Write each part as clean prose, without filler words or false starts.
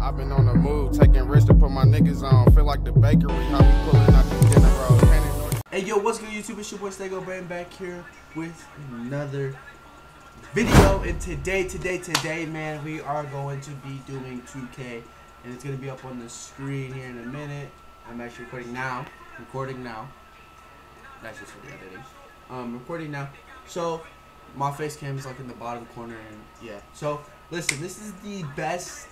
I've been on the move, taking risks to put my niggas on. Feel like the bakery, how we pulling out these dinner rolls. Hey yo, what's good YouTube? It's your boy JCH Brayton back here with another video. And today, man, we are going to be doing 2K, and it's gonna be up on the screen here in a minute. I'm actually recording now. That's just for the editing. Recording now. So my face cam is like in the bottom corner, and yeah. So listen, this is the best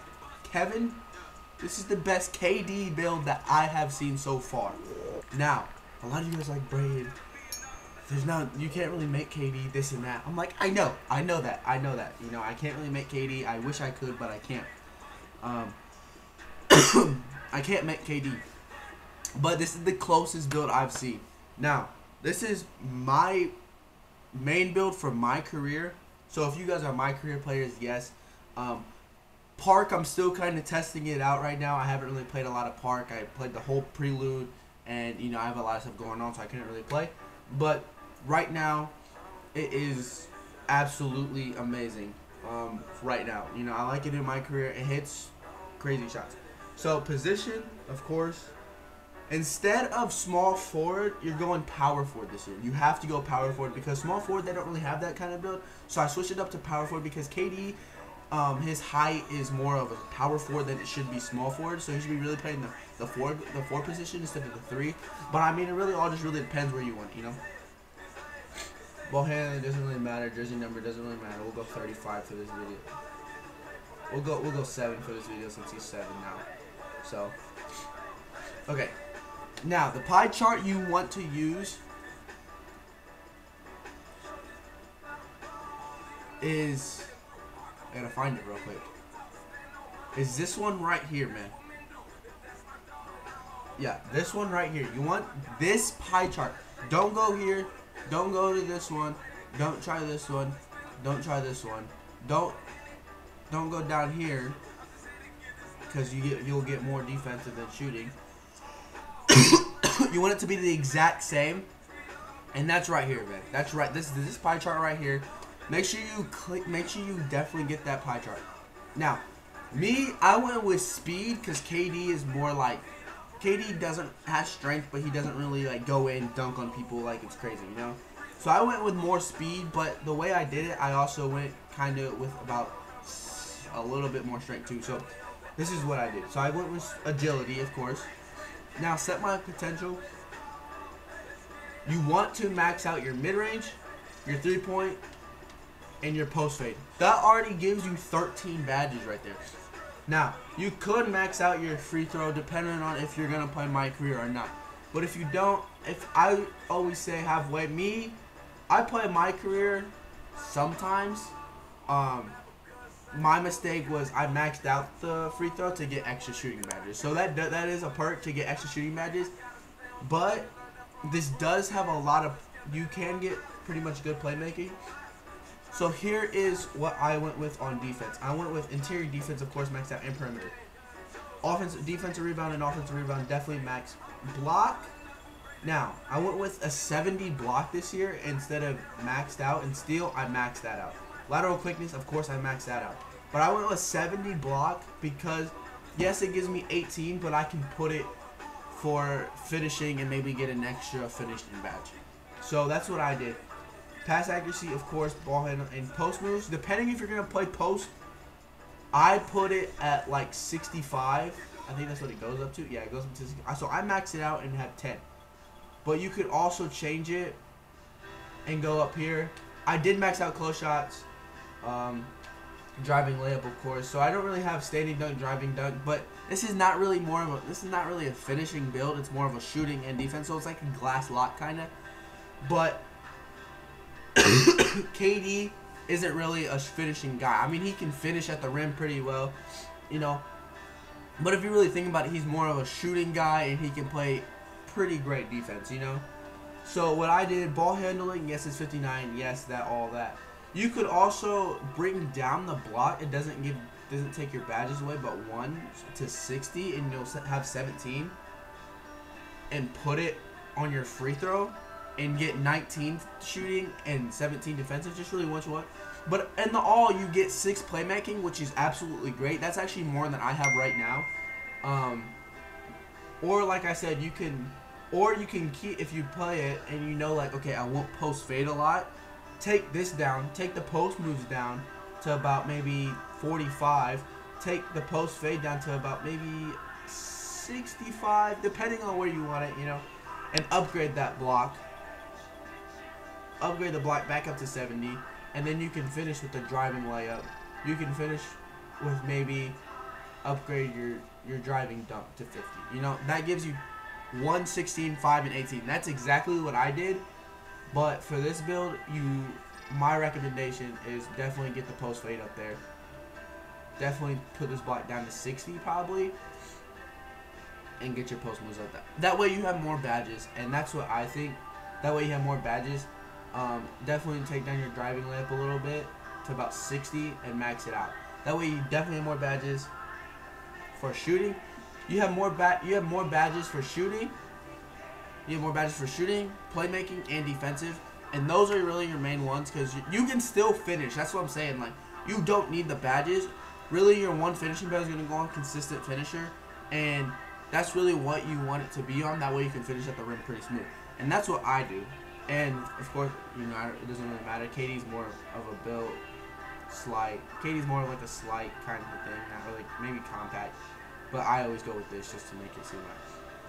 This is the best KD build that I have seen so far. Now, a lot of you guys like, Brayton, you can't really make KD this and that. I'm like, I know that. You know, I can't really make KD. I wish I could, but I can't. I can't make KD. But this is the closest build I've seen. Now, this is my main build for my career. So if you guys are my career players, yes. Park, I'm still kind of testing it out right now. I haven't really played a lot of Park. I played the whole prelude, and you know, I have a lot of stuff going on, so I couldn't really play. But right now, it is absolutely amazing. Right now, you know, I like it in my career. It hits crazy shots. So position, of course. Instead of small forward, you're going power forward this year. You have to go power forward because small forward, they don't really have that kind of build. So I switched it up to power forward because KD, his height is more of a power forward than it should be small forward. So he should be really playing the four position instead of the 3. But I mean, it really all just really depends where you want, you know. Ball handling doesn't really matter. Jersey number doesn't really matter. We'll go 35 for this video. We'll go 7 for this video since he's 7 now. So okay. Now, the pie chart you want to use is, I gotta find it real quick, is this one right here, man. Yeah, this one right here. You want this pie chart. Don't go here. Don't go to this one. Don't try this one. Don't try this one. Don't go down here because you'll get more defensive than shooting. You want it to be the exact same, and that's right here, man. That's right. This pie chart right here. Make sure you definitely get that pie chart. Now, I went with speed because KD is more like, KD doesn't have strength, but he doesn't really like go in dunk on people like it's crazy, you know. So I went with more speed, but the way I did it, I also went kind of with about a little bit more strength too. So this is what I did. So I went with agility, of course. Now, set my potential. You want to max out your mid-range, your 3-point, and your post fade. That already gives you 13 badges right there. Now, you could max out your free throw depending on if you're going to play my career or not. But if you don't, I always say halfway. I play my career sometimes. My mistake was I maxed out the free throw to get extra shooting badges. So that is a perk to get extra shooting badges. But this does have a lot of, you can get pretty much good playmaking. So here is what I went with on defense. I went with interior defense, of course, maxed out, and perimeter. Defensive rebound and offensive rebound, definitely max. Block. Now, I went with a 70 block this year instead of maxed out, and steal, I maxed that out. Lateral quickness, of course, I maxed that out. But I went with 70 block because, yes, it gives me 18, but I can put it for finishing and maybe get an extra finishing badge. So that's what I did. Pass accuracy, of course, ball handle, and post moves. Depending if you're going to play post, I put it at like 65. I think that's what it goes up to. Yeah, it goes up to 65. So I maxed it out and have 10. But you could also change it and go up here. I did max out close shots. Driving layup, of course. So I don't really have standing dunk, driving dunk, but this is not really a finishing build. It's more of a shooting and defense. So it's like a glass lock kind of. But KD isn't really a finishing guy. I mean, he can finish at the rim pretty well, you know. But if you really think about it, he's more of a shooting guy, and he can play pretty great defense, you know. So what I did, ball handling, yes, it's 59. Yes, all that. You could also bring down the block. It doesn't take your badges away, but 1 to 60, and you'll have 17. And put it on your free throw, and get 19 shooting and 17 defensive. Just really what you want. But in the all, you get 6 playmaking, which is absolutely great. That's actually more than I have right now. Or like I said, you can keep, if you play it and you know, like, okay, I won't post fade a lot, take this down, take the post moves down to about maybe 45, take the post fade down to about maybe 65, depending on where you want it, you know, and upgrade that block. Upgrade the block back up to 70, and then you can finish with the driving layup. You can finish with maybe upgrade your driving dunk to 50. You know, that gives you 1, 16, 5, and 18. That's exactly what I did. But for this build, my recommendation is definitely get the post fade up there. Definitely put this block down to 60 probably, and get your post moves up there. That way you have more badges, and that's what I think. That way you have more badges. Definitely take down your driving layup a little bit to about 60 and max it out. That way you definitely have more badges for shooting. You have more badges for shooting. You have more badges for shooting, playmaking, and defensive. And those are really your main ones, because you can still finish. That's what I'm saying. Like, you don't need the badges. Really, your one finishing badge is going to go on consistent finisher. And that's really what you want it to be on. That way you can finish at the rim pretty smooth. And that's what I do. And, of course, you know, it doesn't really matter. KD's more of a build slight. KD's more like a slight kind of thing. Not really, maybe compact. But I always go with this just to make it seem like.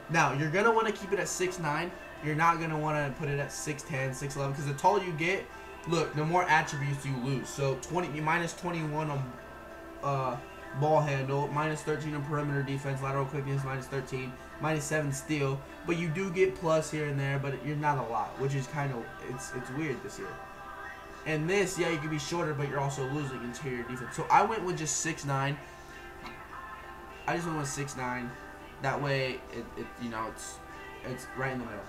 Now, you're going to want to keep it at 6'9". You're not going to want to put it at 6'10", 6'11", because the taller you get, look, the more attributes you lose. So, minus 21 on ball handle, minus 13 on perimeter defense, lateral quickness, minus 13, minus 7 steal. But you do get plus here and there, but you're not a lot, which is kind of, it's weird this year. And this, yeah, you can be shorter, but you're also losing interior defense. So, I went with just 6'9". I just went with 6'9". That way, you know, it's right in the middle.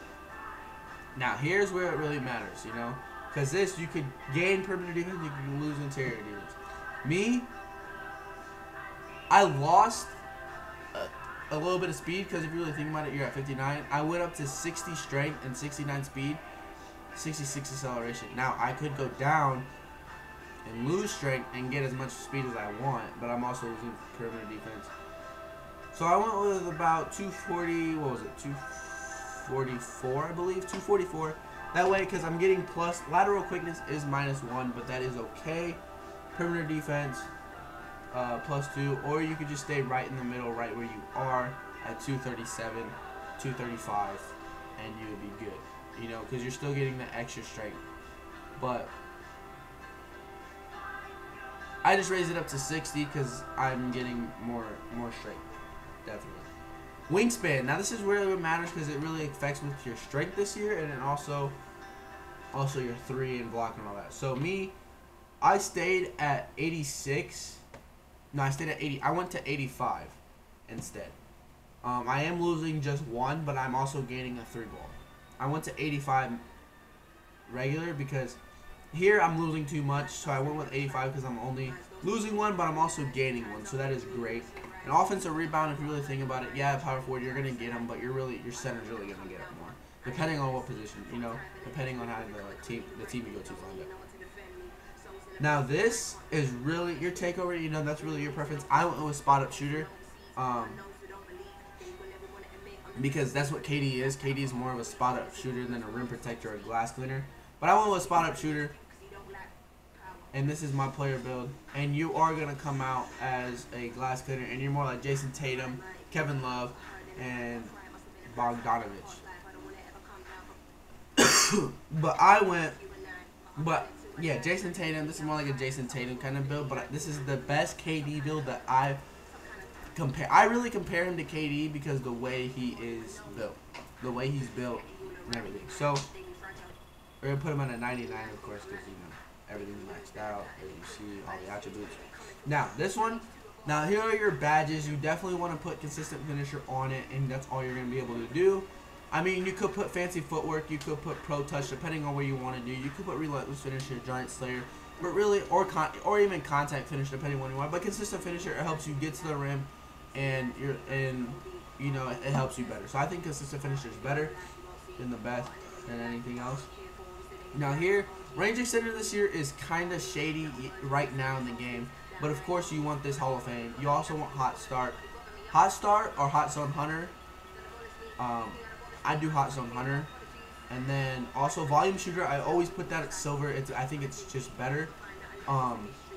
Now, here's where it really matters, you know, because this, you could gain perimeter defense, you can lose interior defense. Me, I lost a little bit of speed, because if you really think about it, you're at 59. I went up to 60 strength and 69 speed, 66 acceleration. Now, I could go down and lose strength and get as much speed as I want, but I'm also losing perimeter defense. So I went with about 240, what was it, 244, I believe, 244. That way, because I'm getting plus, lateral quickness is -1, but that is okay. Perimeter defense, +2, or you could just stay right in the middle, right where you are at 237, 235, and you would be good, you know, because you're still getting the extra strength. But I just raised it up to 60 because I'm getting more strength. Definitely. Wingspan. Now this is really what matters, because it really affects with your strength this year, and then also your 3 and block and all that. So me, I stayed at 86. No, I stayed at 80. I went to 85 instead. I am losing just 1, but I'm also gaining a 3 ball. I went to 85 regular because here I'm losing too much, so I went with 85 because I'm only losing 1, but I'm also gaining 1, so that is great. An offensive rebound, if you really think about it, yeah, power forward, you're gonna get them, but your center's really gonna get them more, depending on what position, you know, depending on how the team you go to find it. Now this is really your takeover. You know, that's really your preference. I went with spot up shooter, because that's what KD is. KD is more of a spot up shooter than a rim protector or a glass cleaner. But I went with spot up shooter. And this is my player build. And you are going to come out as a glass cleaner. And you're more like Jason Tatum, Kevin Love, and Bogdanovich. Yeah, Jason Tatum. This is more like a Jason Tatum kind of build. But this is the best KD build that I really compare him to KD because the way he is built. The way he's built and everything. So, we're going to put him at a 99, of course, because, you know, everything's maxed out, as you see, all the attributes. Now, this one, now here are your badges. You definitely want to put consistent finisher on it, and that's all you're going to be able to do. I mean, you could put fancy footwork, you could put pro touch, depending on what you want to do. You could put relentless finisher, giant slayer, but really, or even contact finisher, depending on what you want. But consistent finisher, it helps you get to the rim, and you know, it helps you better. So I think consistent finisher is better than the best than anything else. Now here, range extender this year is kind of shady right now in the game. But of course you want this Hall of Fame. You also want Hot Start. Hot Start or Hot Zone Hunter. I do Hot Zone Hunter. And then also Volume Shooter, I always put that at silver. I think it's just better.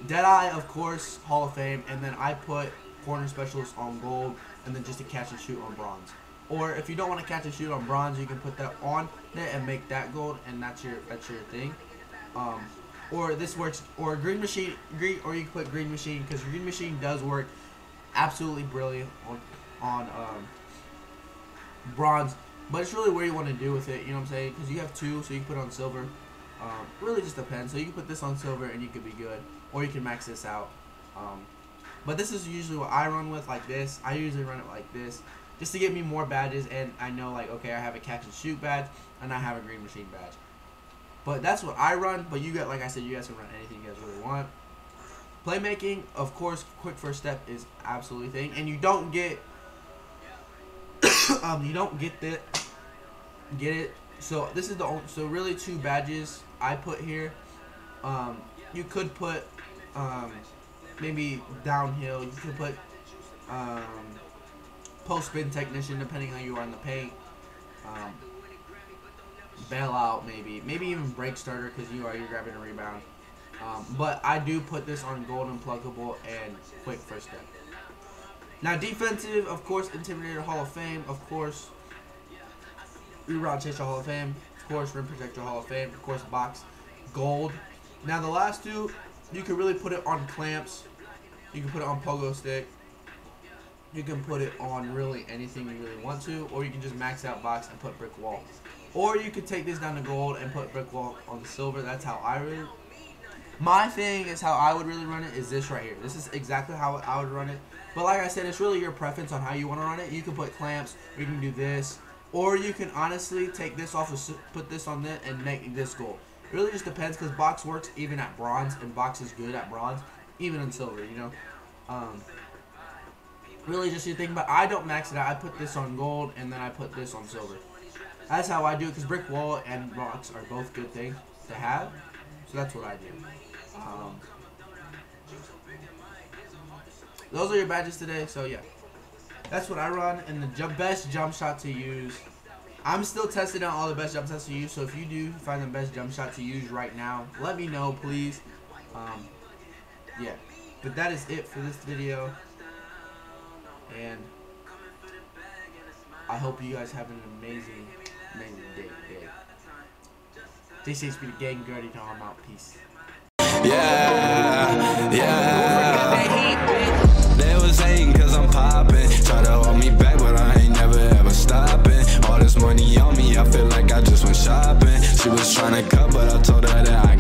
Deadeye, of course, Hall of Fame. And then I put Corner Specialist on gold. And then just a catch and shoot on bronze. Or if you don't want to catch and shoot on bronze, you can put that on there and make that gold, and that's your thing. Or this works, or Green Machine, or you can put Green Machine, because Green Machine does work absolutely brilliant on bronze. But it's really where you want to do with it, you know what I'm saying? Because you have two, so you can put it on silver. Really just depends. So you can put this on silver and you could be good, or you can max this out. But this is usually what I run with, like this. I usually run it like this, just to get me more badges, and I know, like, okay, I have a catch and shoot badge, and I have a Green Machine badge. But that's what I run. But you got, like I said, you guys can run anything you guys really want. Playmaking, of course, quick first step is absolutely thing, and you don't get get it. So this is the only, so really two badges I put here. You could put maybe downhill. You could put post spin technician, depending on how you are in the paint. Bailout, maybe even break starter, because you're grabbing a rebound. But I do put this on golden pluggable and quick first step. Now defensive, of course, Intimidator Hall of Fame, of course, Reroute Chaser Hall of Fame, of course, Rim Protector Hall of Fame, of course, box gold. Now the last two, you can really put it on clamps. You can put it on pogo stick. You can put it on really anything you really want to, or you can just max out box and put brick wall. Or you could take this down to gold and put brick wall on the silver. That's how I really. My thing is how I would really run it is this right here. This is exactly how I would run it. But like I said, it's really your preference on how you want to run it. You can put clamps, or you can do this, or you can honestly take this off and put this on it and make this gold. It really just depends, because box works even at bronze, and box is good at bronze, even in silver, you know. Really just your thing, but I don't max it out. I put this on gold, and then I put this on silver. That's how I do it, because brick wall and rocks are both good things to have. So that's what I do. Those are your badges today, so yeah. That's what I run, and the best jump shot to use. I'm still testing out all the best jump shots to use, so if you do find the best jump shot to use right now, let me know, please. Yeah. But that is it for this video. And I hope you guys have an amazing day. JCH Be Da Gang, you already know I'm out. Peace. Yeah. They was hating cause I'm popping. Try to hold me back, but I ain't never ever stopping. All this money on me, I feel like I just went shopping. She was trying to cut, but I told her that I